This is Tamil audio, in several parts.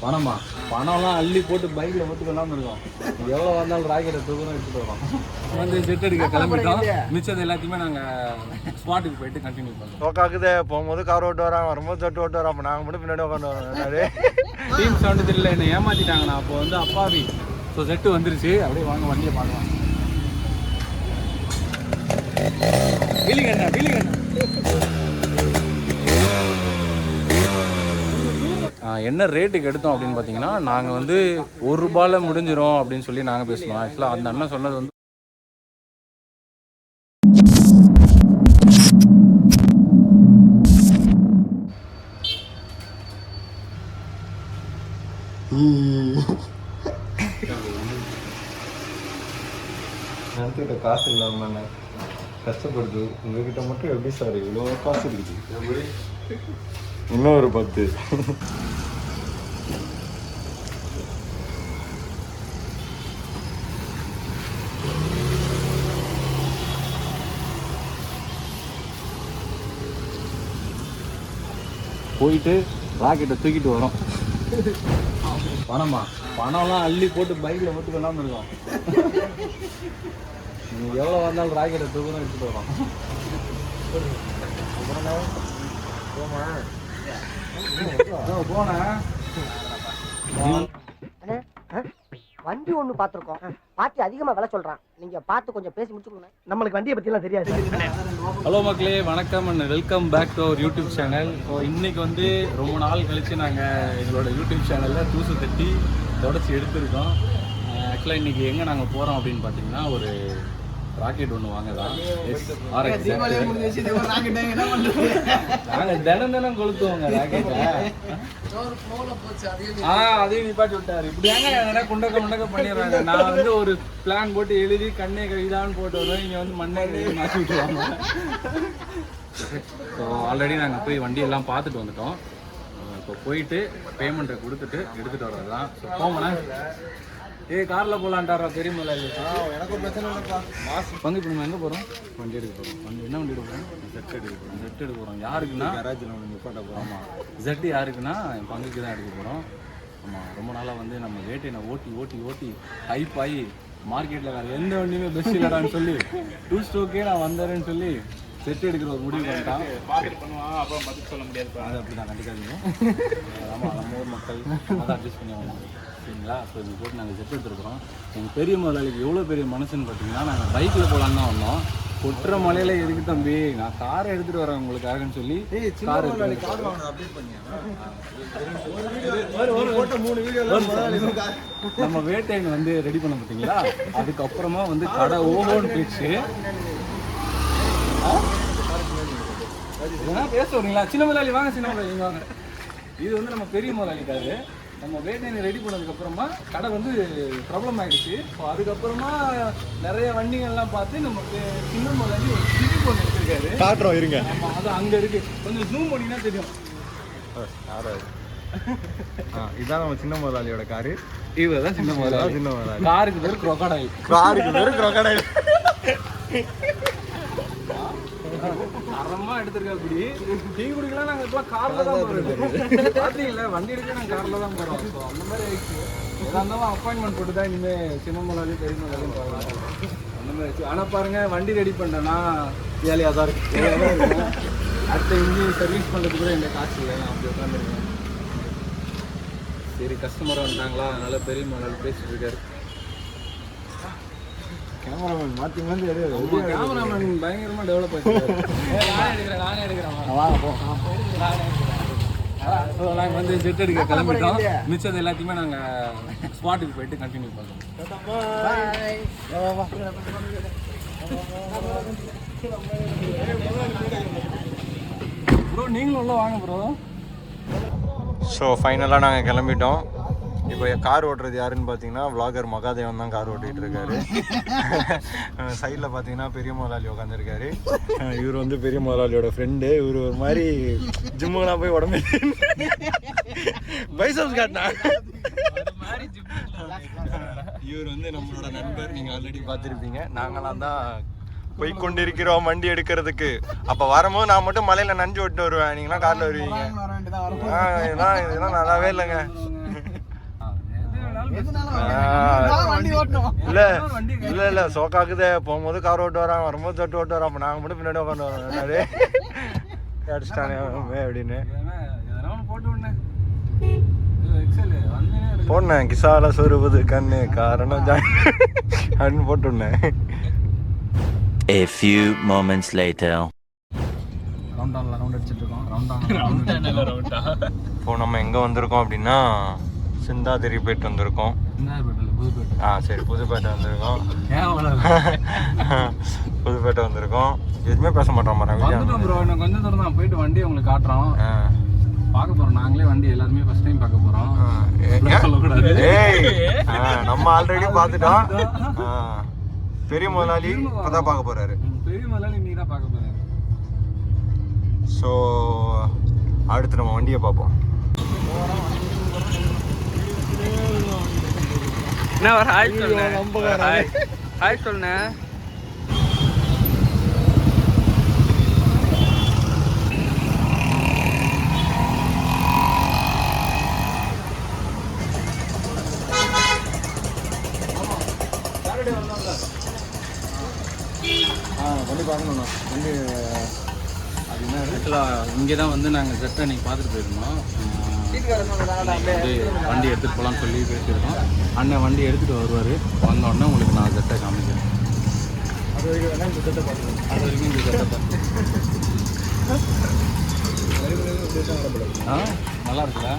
பணமா? பணம்லாம் அள்ளி போட்டு பைக்கில் போட்டு கொள்ளாமல் இருக்கோம். எவ்வளோ வந்தாலும் ராக்கெட்டை தூரம் எடுத்துகிட்டு வரோம். வந்து செட் எடுக்க கிளம்பிட்டோம். மிச்சது எல்லாத்தையுமே நாங்கள் ஸ்பாட்டுக்கு போயிட்டு கண்டினியூ பண்ணுறோம். நோக்காக்குது போகும்போது கார் ஓட்டு வரான், வரும்போது தொட்டு ஓட்டு வரோம். அப்போ நாங்கள் மட்டும் பின்னாடி உட்காந்து வரோம். டீம் சவுண்டு தெரியல, என்னை ஏமாற்றிட்டாங்கண்ணா. அப்போ வந்து அப்பாவி. ஸோ செட்டு வந்துருச்சு. அப்படியே வாங்க வண்டியை பார்க்கலாம். வீலிங் என்ன வீலிங் என்ன என்ன ரேட்டுக்கு எடுத்தோம் அப்படின்னு பார்த்தீங்கன்னா, நாங்கள் வந்து ₹1 முடிஞ்சிடும் அப்படின்னு சொல்லி நாங்கள் பேசணும். ஆக்சுவலாக அந்த அண்ணன் சொன்னது வந்து நடத்துக்கிட்ட காசு இல்லாமல் கஷ்டப்படுது. உங்ககிட்ட மட்டும் எப்படி சார் இவ்வளோ காசு இருக்குது? இன்னும் ஒரு 10. போயிட்டு ராக்கெட்டை தூக்கிட்டு வரோம். பணமா? பணம்லாம் அள்ளி போட்டு பைக்கில் போட்டு கொள்ளாமல் இருக்கோம். நீங்கள் எவ்வளோ வந்தாலும் ராக்கெட்டை தூரம் எடுத்துகிட்டு வரோம். போனேன். வண்டி ஒண்ணு பாத்துருக்கோம். பாட்டி அதிகமா விலை சொல்றான். நீங்க பார்த்து கொஞ்சம் பேசி முடிச்சுக்கோங்க. நம்மளுக்கு வண்டியை பத்தி எல்லாம் தெரியாது. ஹலோ மக்களே, வணக்கம் and welcome back to our YouTube channel. So இன்னைக்கு வந்து ரொம்ப நாள் கழிச்சு நாங்கள் எங்களோட யூடியூப் சேனலில் தூசு தட்டி தொடச்சி எடுத்திருக்கோம். ஆக்சுவலாக இன்றைக்கி எங்கே நாங்கள் போகிறோம் அப்படின்னு பார்த்தீங்கன்னா, ஒரு ராக்கெட் ஒன்று வாங்க தான். நாங்கள் தினம் கொளுத்துவோங்க ராக்கெட்டை. அதையும் நிப்பாட்டி விட்டாரு. இப்படி ஏங்க குண்டக்க பண்ணிடுறாங்க. நான் வந்து ஒரு பிளான் போட்டு எழுதி கண்ணே கழிதான்னு போட்டு வருவேன். இங்கே வந்து மண்ணை மாற்றி விட்டுருவாங்க. ஸோ ஆல்ரெடி நாங்கள் போய் வண்டியெல்லாம் பார்த்துட்டு வந்துட்டோம். இப்போ போயிட்டு பேமெண்ட்டை கொடுத்துட்டு எடுத்துகிட்டு வர்றது தான். ஸோ போங்கண்ணா. காரில் போகலான்ட்டாரா பெரிய முதலாளி? எனக்கும் பிரச்சனை இல்லைப்பா. பங்கு இப்போ நம்ம எங்கே போகிறோம்? வண்டி எடுக்க போகிறோம். என்ன வண்டி எடுக்க போகிறோம்? செட் எடுக்க போகிறோம். செட் எடுக்க போகிறோம். யாருக்குன்னா கராஜில் ஒன்று நிப்பாட்ட போகிறோம். ஆமாம், செட்டு யாருக்குன்னா என் பங்குக்கு தான் எடுக்க போகிறோம். ஆமாம், ரொம்ப நாளாக வந்து நம்ம வேட்டையை ஓட்டி ஹைப் ஆகி மார்க்கெட்டில் வேறு எந்த வண்டியுமே பெஸ்ட் இல்லைடான்னு சொல்லி 2 ஸ்ட்ரோக்கே நான் வந்தேன்னு சொல்லி செட் எடுக்கிற ஒரு முடிவு பண்ணிட்டான். பாக்கெட் பண்ணுவான், அப்புறம் பதில் சொல்ல முடியாது. அது அப்படி தான் கண்டிக்காதீங்க. ஆமாம், நம்ம ஊர் மக்கள் அதை அட்ஜஸ்ட் பண்ணி ஆகணும். சரிங்களா? ஸோ இது போட்டு நாங்கள் செட் எடுத்துருக்குறோம். எங்கள் பெரிய முதலாளிக்கு எவ்வளோ பெரிய மனசுன்னு பார்த்தீங்கன்னா, நாங்கள் பைக்கில் போகலான்னு தான் வந்தோம். கொட்டுற மலையில் எதுக்கு தம்பி, நான் காரை எடுத்துகிட்டு வரேன் உங்களுக்காகன்னு சொல்லி கார் நம்ம வேட்டையன் வந்து ரெடி பண்ண பார்த்தீங்களா. அதுக்கப்புறமா வந்து கடை ஓஹோன்னு போயிடுச்சு. பேச வரீங்களா? சின்ன முதலாளி வாங்க, சின்ன முதலாளி வாங்க. இது வந்து நம்ம பெரிய முதலாளிக்காரு. நம்ம வேட்டையை ரெடி பண்ணதுக்கப்புறமா கடை வந்து ப்ராப்ளம் ஆகிடுச்சு. ஸோ அதுக்கப்புறமா நிறைய வண்டிகள்லாம் பார்த்து நமக்கு சின்ன முதலாளி ஒரு சிடி ஒன்று எடுத்துருக்காரு. காட்டுறோம் இருங்க. ஆமாம், அது அங்கே இருக்குது. கொஞ்சம் ஜூம் பண்ணிங்கன்னா தெரியும். இதுதான் நம்ம சின்ன முதலாளியோட காரு. இதுதான் சின்ன முதலாளி. சின்ன முதலாளி காருக்கு பேர் குரோக்கடைல். தரமா எடுத்துருக்கா. அப்படி டீ குடிக்கலாம். நாங்கள் இப்போ காரில் தான் போகிறோம். பார்த்தீங்களா, வண்டி எடுக்க நாங்கள் காரில் தான் போகிறோம். ஸோ அந்த மாதிரி ஆயிடுச்சு. எதாக இருந்தாலும் அப்பாயின்மெண்ட் போட்டு தான் இனிமேல் சின்ன முதலாளி பெரிய முதலாளியும் போகலாம். அந்த மாதிரி ஆச்சு. ஆனால் பாருங்கள், வண்டி ரெடி பண்ணுறேன்னா வேலையாக தான் இருக்குது. அடுத்த இன்ஜின் சர்வீஸ் பண்ணுறதுக்கு கூட எங்கள் காசு இல்லை. நான் அப்படி உட்காந்துருக்கேன். சரி, கஸ்டமர் வந்துட்டாங்களா, அதனால் பெரிய முதலாளி பேசிட்டு இருக்காரு. கேமராமேன் மாற்றி கேமராமேன் பயங்கரமாக டெவலப் ஆகிடுச்சு. நானே எடுக்கிறேன். வாங்க போ. நாங்கள் வந்து செட் எடுக்க கிளம்பிட்டோம். மிச்சது எல்லாத்தையுமே நாங்கள் ஸ்பாட்டுக்கு போயிட்டு கண்டினியூ பண்ணுறோம். ப்ரோ நீங்களும் உள்ள வாங்க ப்ரோ. ஸோ ஃபைனலாக நாங்கள் கிளம்பிட்டோம். இப்போ கார் ஓட்டுறது யாருன்னு பார்த்தீங்கன்னா, விளாகர் மகாதேவன் தான் கார் ஓட்டிகிட்டு இருக்காரு. சைடில் பார்த்தீங்கன்னா பெரிய முதலாளி உட்காந்துருக்காரு. இவர் வந்து பெரிய முதலாளியோட ஃப்ரெண்டு. இவர் ஒரு மாதிரி ஜிம்முலாம் போய் உடம்பு பைசப்ஸ் காட்டினா. இவர் வந்து நம்மளோட நண்பர். நீங்கள் ஆல்ரெடி பார்த்துருப்பீங்க. நாங்களாம் தான் போய் கொண்டிருக்கிறோம் வண்டி எடுக்கிறதுக்கு. அப்போ வரும்போது நான் மட்டும் மலையில் நஞ்சு ஓட்டு வருவேன், நீங்களாம் காரில் வருவீங்க. இதெல்லாம் நல்லாவே இல்லைங்க. இல்ல சோக்காக்குதே. போகும்போது கார் ஓட்டு வரான், வரும்போது தொட்டு ஓட்டு வரான். அப்ப நாங்க மட்டும் பின்னாடி உட்காந்து வரோம். அடிச்சிட்டானே அப்படின்னு போட்டேன். கிசால சொருவது கண்ணு காரணம் அப்படின்னு போட்டுனேன். A few moments later. இப்போ நம்ம எங்கே வந்திருக்கோம் அப்படின்னா சிந்தாதிரிப்பேட் வந்திருக்கோம். சரி புதுப்பேட்டை வந்திருக்கோம். புதுப்பேட்டை வந்திருக்கோம். எதுவுமே பேச மாட்டோம். கொஞ்சம் தூரம் தான் போயிட்டு வண்டி உங்களுக்கு காட்டுறோம். பார்க்க போறோம். நாங்களே வண்டி எல்லாருமே ஃபர்ஸ்ட் டைம் பார்க்க போறோம். நம்ம ஆல்ரெடி பார்த்துட்டோம். பெரிய முதலாளி இப்பதான் பார்க்க போறாரு. பெரிய முதலாளி நீ தான் பார்க்க போறாரு. ஸோ அடுத்து நம்ம வண்டியை பார்ப்போம். என்ன ஒரு ஹாய் சொல்லுங்க. ஹாய் சொல்லுங்க. வண்டி பார்க்கணுண்ணா. வண்டி அப்படின்னா ஆக்சுவலாக இங்கே தான் வந்து நாங்கள் ஜெட்டை இன்னைக்கு பார்த்துட்டு போயிருந்தோம். வந்து வண்டி எடுத்துகிட்டு போகலான்னு சொல்லி பேசியிருக்கோம். அண்ணன் வண்டி எடுத்துகிட்டு வருவார். வந்தோடனே உங்களுக்கு நான் ஜெட்டை காமிக்கிறேன். அது வரைக்கும் இந்த ஜெட்டை பார்க்கணும். அது வரைக்கும் இந்த ஜெட்டை நல்லா இருக்குல்ல?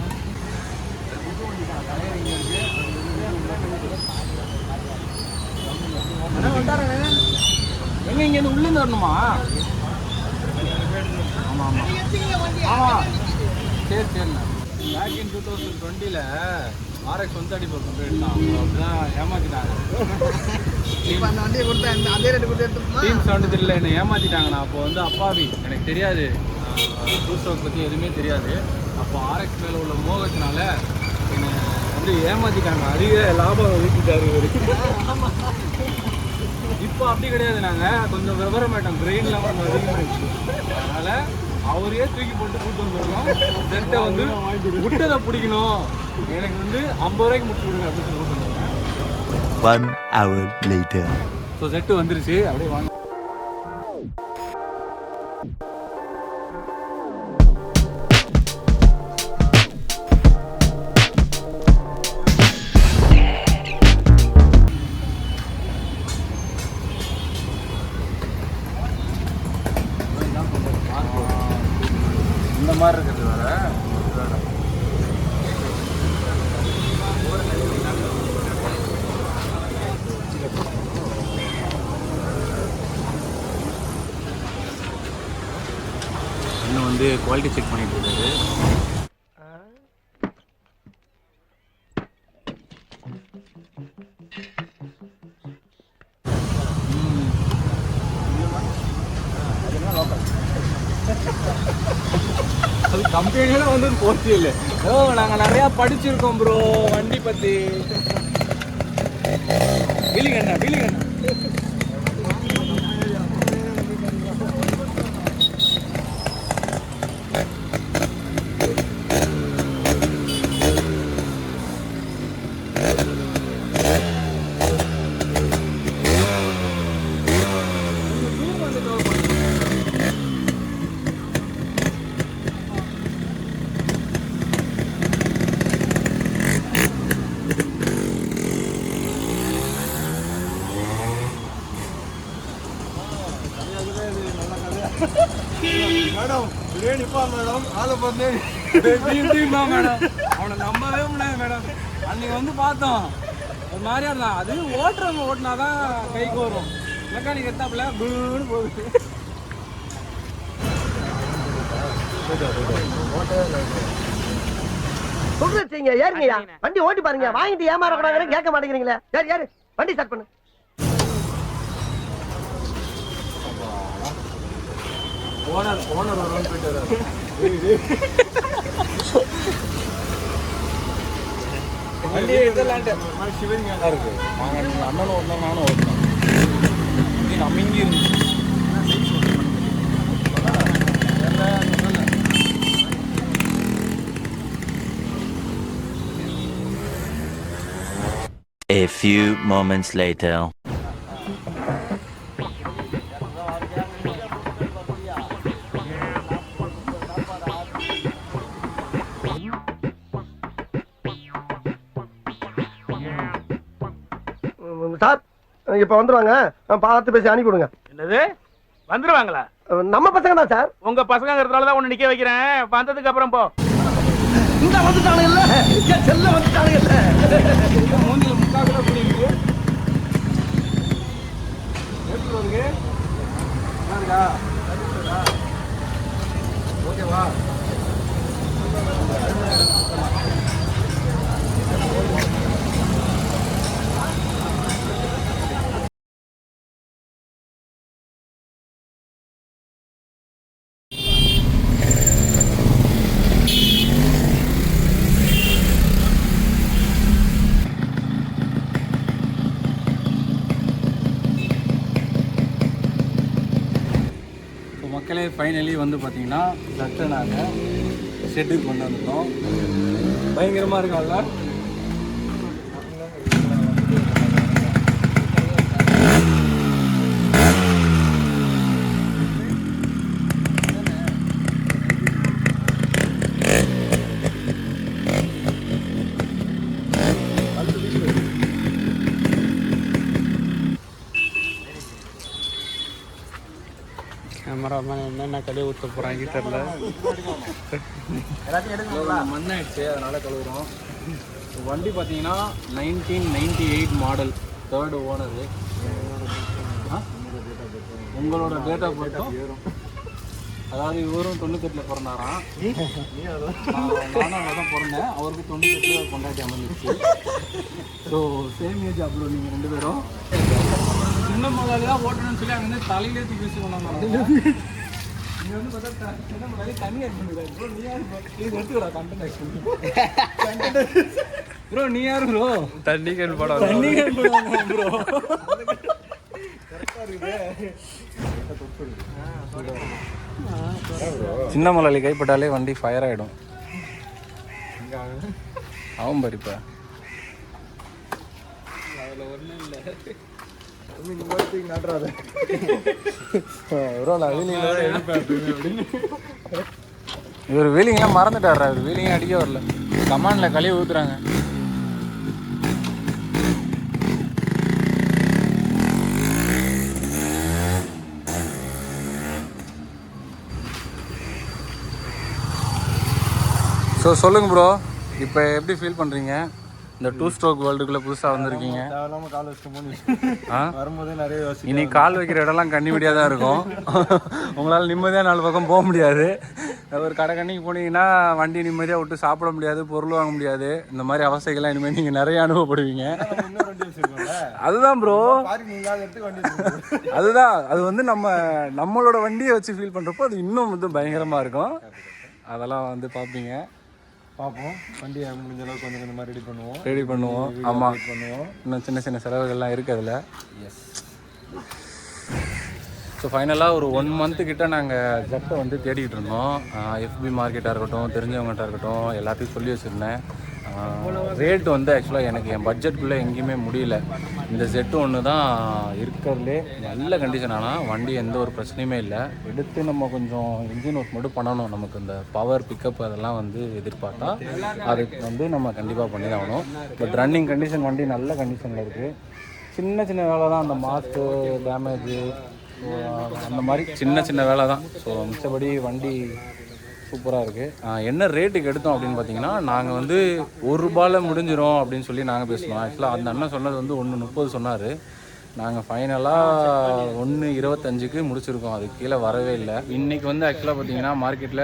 எங்க இங்கேருந்து உள்ளேருந்து வரணுமா? ஆமாம் ஆமாம். சரி சரிண்ணா. பேக் இன் 2020 RX 134 கொண்டு போயிருந்தான். அவங்க அப்படிதான் ஏமாற்றிட்டாங்க. டீம் 73 என்னை ஏமாற்றிட்டாங்க. நான் அப்போ வந்து அப்பாவி, எனக்கு தெரியாது, டூ ஸ்ட்ரோக் பற்றி எதுவுமே தெரியாது. அப்போ RX மேலே உள்ள மோகத்தினால என்னை வந்து ஏமாற்றிட்டாங்க. அதிக லாபம் வீட்டுட்டாரு இவர். இப்போ அப்படி கிடையாது. நாங்கள் கொஞ்சம் விவரமாயிட்டோம். பிரெயின்லாம் கொஞ்சம் அதிகமாகிடுச்சு. அதனால் அவரையே தூக்கி போட்டு கூட்டு வந்துருக்கோம். ஜெட்டை வந்து விட்டதை பிடிக்கணும், எனக்கு வந்து 50 ரூபாய்க்கு முடிச்சு விடுங்க அப்படின்னு சொல்லி கூட்டு வந்தாங்க. 1 hour later. ஸோ ஜெட்டு வந்துருச்சு. அப்படியே வாங்க. இந்த மாதிரி இருக்குது வேற. இன்னும் வந்து குவாலிட்டி செக் பண்ணிட்டு இருக்காரு. அது கம்பெனியில வந்து போச்சு இல்லை. நாங்கள் நிறையா படிச்சிருக்கோம் ப்ரோ வண்டி பற்றி. வீலிங்கண்ணா வீலிங்கண்ணா. மேடம் பிரியாணிப்பா மேடம் ஆளை பார்த்தேன். மேடம் அவனை நம்பவே முடியாது மேடம். அன்னைக்கு வந்து பார்த்தோம், ஒரு மாதிரியா இருந்தான். அது ஓட்டுறவங்க ஓட்டினாதான் கைக்கு வரும். மெக்கானிக் எடுத்தாப்புல பூன்னு போகுது. சொல்றீங்க ஏறுங்கய்யா, வண்டி ஓட்டி பாருங்க. வாங்கிட்டு ஏமாறக்கூடாதுன்னு கேட்க மாட்டேங்கிறீங்களே. யார் யாரு வண்டி ஸ்டார்ட் பண்ணு. ஓனர் வரும்னு போயிட்டு வர்றாரு. வண்டி இதெல்லாண்டு சிவன் நல்லா இருக்கு. நாங்கள் அண்ணனும் ஓட்டலாம், நானும் ஓட்டலாம். நம்ம இங்கே இருந்துச்சு. A few moments later. Sir இப்ப வந்துருவாங்க, பார்த்து பேசி அனுப்பி விடுங்க. என்னது வந்துருவாங்களா? நம்ம பசங்க தான் சார். உங்க பசங்கிறதுனால தான் உன்னை நிக்க வைக்கிறேன். வந்ததுக்கு அப்புறம் போ. இந்த வந்துட்டானுங்க இல்ல, செல்ல வந்துட்டானுங்க இல்ல. மூஞ்சில முக்கா கூட பிடிக்குது. எப்படி வருது? நல்லா இருக்கா? ஓகேவா? மக்களே ஃபைனலி வந்து பார்த்தீங்கன்னா சட்டை நாங்கள் ஷெட்டுக்கு கொண்டு வந்துட்டோம். பயங்கரமாக இருக்காங்க. கேமராமேன் என்னென்ன கழுவி ஊற்ற போகிறாங்க தெரியல. எல்லாத்தையும் எடுக்கணுங்களா? மண்ணாயிடுச்சு, அதனால் கழுவுறோம். வண்டி பார்த்தீங்கன்னா 1998 மாடல், 3rd ஓனரு. உங்களோட டேட்டா பொறுத்தும், அதாவது இவரும் 98 பிறந்தாராம், நானும் அங்கே தான் பிறந்தேன். அவருக்கு 98 கொண்டாட்டி அமைஞ்சிருச்சு. So same age. அப்புறம் நீங்கள் 2 பேரும் சின்ன முதல்ல தான் ஓட்டணும்னு சொல்லி அங்கே தலையிலே தூக்கி வச்சு கொண்டாங்க. நீ வந்து பார்த்தா சின்ன முதல்ல தண்ணி ஆக்ட் ப்ரோ. நீ யார் இது எடுத்துக்கிறா கண்டென்ட் ஆக்ட் ப்ரோ. நீ யார் ப்ரோ? தண்ணி கேன் படம். தண்ணி கேன் போடுவாங்க ப்ரோ. சின்ன முதலாளி கைப்பட்டாலே வண்டி ஃபயர் ஆகிடும். அவன் பறிப்பா இவர் வீலிங்லாம் மறந்துட்டாரு. அவர் வீலிங்க அடிக்க வரல, கமாண்டில் கழுவி ஊத்துறாங்க. ஸோ சொல்லுங்கள் ப்ரோ, இப்போ எப்படி ஃபீல் பண்ணுறீங்க? இந்த 2 ஸ்ட்ரோக் வேர்ல்டுக்குள்ளே புதுசாக வந்திருக்கீங்க. வரும்போதே நிறைய யோசிச்சு இனி கால் வைக்கிற இடம்லாம் கண்ணிவடியாக தான் இருக்கும். உங்களால் நிம்மதியாக 4 பக்கம் போக முடியாது. ஒரு கடை கண்ணிக்கு போனீங்கன்னா வண்டி நிம்மதியாக விட்டு சாப்பிட முடியாது, பொருள் வாங்க முடியாது. இந்த மாதிரி அவஸ்தைகள்லாம் இனிமேல் நீங்கள் நிறைய அனுபவப்படுவீங்க. அதுதான் ப்ரோ, அதுதான். அது வந்து நம்மளோட வண்டியை வச்சு ஃபீல் பண்ணுறப்போ அது இன்னும் வந்து பயங்கரமாக இருக்கும். அதெல்லாம் வந்து பார்ப்பீங்க, பார்ப்போம். வண்டியை முடிஞ்ச அளவுக்கு கொஞ்சம் கொஞ்சமாக ரெடி பண்ணுவோம். ஆமாம், இன்னும் சின்ன சின்ன செலவுகள்லாம் இருக்குது அதில். எஸ். ஸோ ஃபைனலாக ஒரு 1 month கிட்ட நாங்கள் ஜெட்டை வந்து தேடிக்கிட்டு இருந்தோம். எஃபி மார்க்கெட்டாக இருக்கட்டும், தெரிஞ்சவங்ககிட்ட இருக்கட்டும், எல்லாத்தையும் சொல்லி வச்சுருந்தேன். ரேட் வந்து ஆக்சுவலாக எனக்கு என் பட்ஜெட்டுக்குள்ளே எங்கேயுமே முடியல. இந்த ஜெட்டு ஒன்று தான் இருக்கிறதுலே நல்ல கண்டிஷன். ஆனால் வண்டி எந்த ஒரு பிரச்சனையுமே இல்லை. எடுத்து நம்ம கொஞ்சம் இன்ஜின் ஒர்க் மட்டும் பண்ணணும். நமக்கு இந்த பவர் பிக்கப் அதெல்லாம் வந்து எதிர்பார்த்தா அதுக்கு வந்து நம்ம கண்டிப்பாக பண்ணி தான் ஆகணும். பட் ரன்னிங் கண்டிஷன் வண்டி நல்ல கண்டிஷனில் இருக்குது. சின்ன சின்ன வேலை தான், அந்த மாஸ்க்கு டேமேஜு அந்த மாதிரி சின்ன சின்ன வேலை தான். ஸோ மிச்சபடி வண்டி சூப்பராக இருக்குது. என்ன ரேட்டுக்கு எடுத்தோம் அப்படின்னு பார்த்தீங்கன்னா, நாங்கள் வந்து ₹1 முடிஞ்சிடும் அப்படின்னு சொல்லி நாங்கள் பேசணும். ஆக்சுவலாக அந்த அண்ணன் சொன்னது வந்து 1.30 சொன்னார். நாங்கள் ஃபைனலாக 1.25க்கு முடிச்சிருக்கோம். அதுக்கு கீழே வரவே இல்லை. இன்றைக்கி வந்து ஆக்சுவலாக பார்த்தீங்கன்னா மார்க்கெட்டில்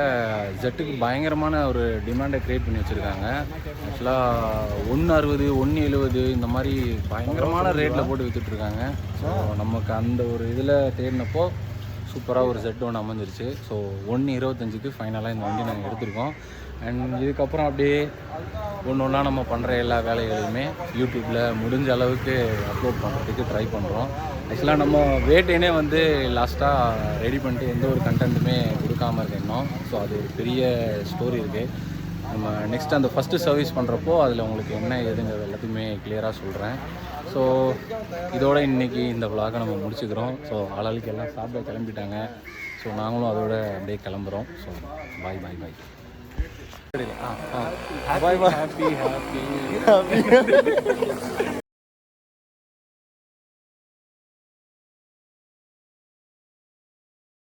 ஜெட்டுக்கு பயங்கரமான ஒரு டிமாண்டை க்ரியேட் பண்ணி வச்சுருக்காங்க. ஆக்சுவலாக 1.60 1.70 இந்த மாதிரி பயங்கரமான ரேட்டில் போட்டு விற்றுட்ருக்காங்க. ஸோ நமக்கு அந்த ஒரு இதில் தேடினப்போ சூப்பராக ஒரு செட் ஒன்று அமைஞ்சிருச்சு. ஸோ 1.25க்கு ஃபைனலாக இந்த வண்டி நாங்கள் எடுத்திருக்கோம். அண்ட் இதுக்கப்புறம் அப்படியே ஒன்றா நம்ம பண்ணுற எல்லா வேலைகளையுமே யூடியூப்பில் முடிஞ்ச அளவுக்கு அப்லோட் பண்ணுறதுக்கு ட்ரை பண்ணுறோம். ஆக்சுவலாக நம்ம வேட்டைனே வந்து லாஸ்ட்டாக ரெடி பண்ணிட்டு எந்த ஒரு கண்டென்ட்டுமே கொடுக்காமல் இருக்கணும். ஸோ அது ஒரு பெரிய ஸ்டோரி இருக்குது. நம்ம நெக்ஸ்ட் அந்த ஃபஸ்ட்டு சர்வீஸ் பண்ணுறப்போ அதில் உங்களுக்கு என்ன ஏதுங்கிறது எல்லாத்தையுமே கிளியராக சொல்கிறேன். ஸோ இதோட இன்றைக்கி இந்த vlog-ஐ நம்ம முடிச்சுக்கிறோம். ஸோ ஆளாளுக்கு எல்லாம் சாப்பிட கிளம்பிட்டாங்க. ஸோ நாங்களும் அதோட அப்படியே கிளம்புறோம். So bye bye bye. Bye bye. Happy happy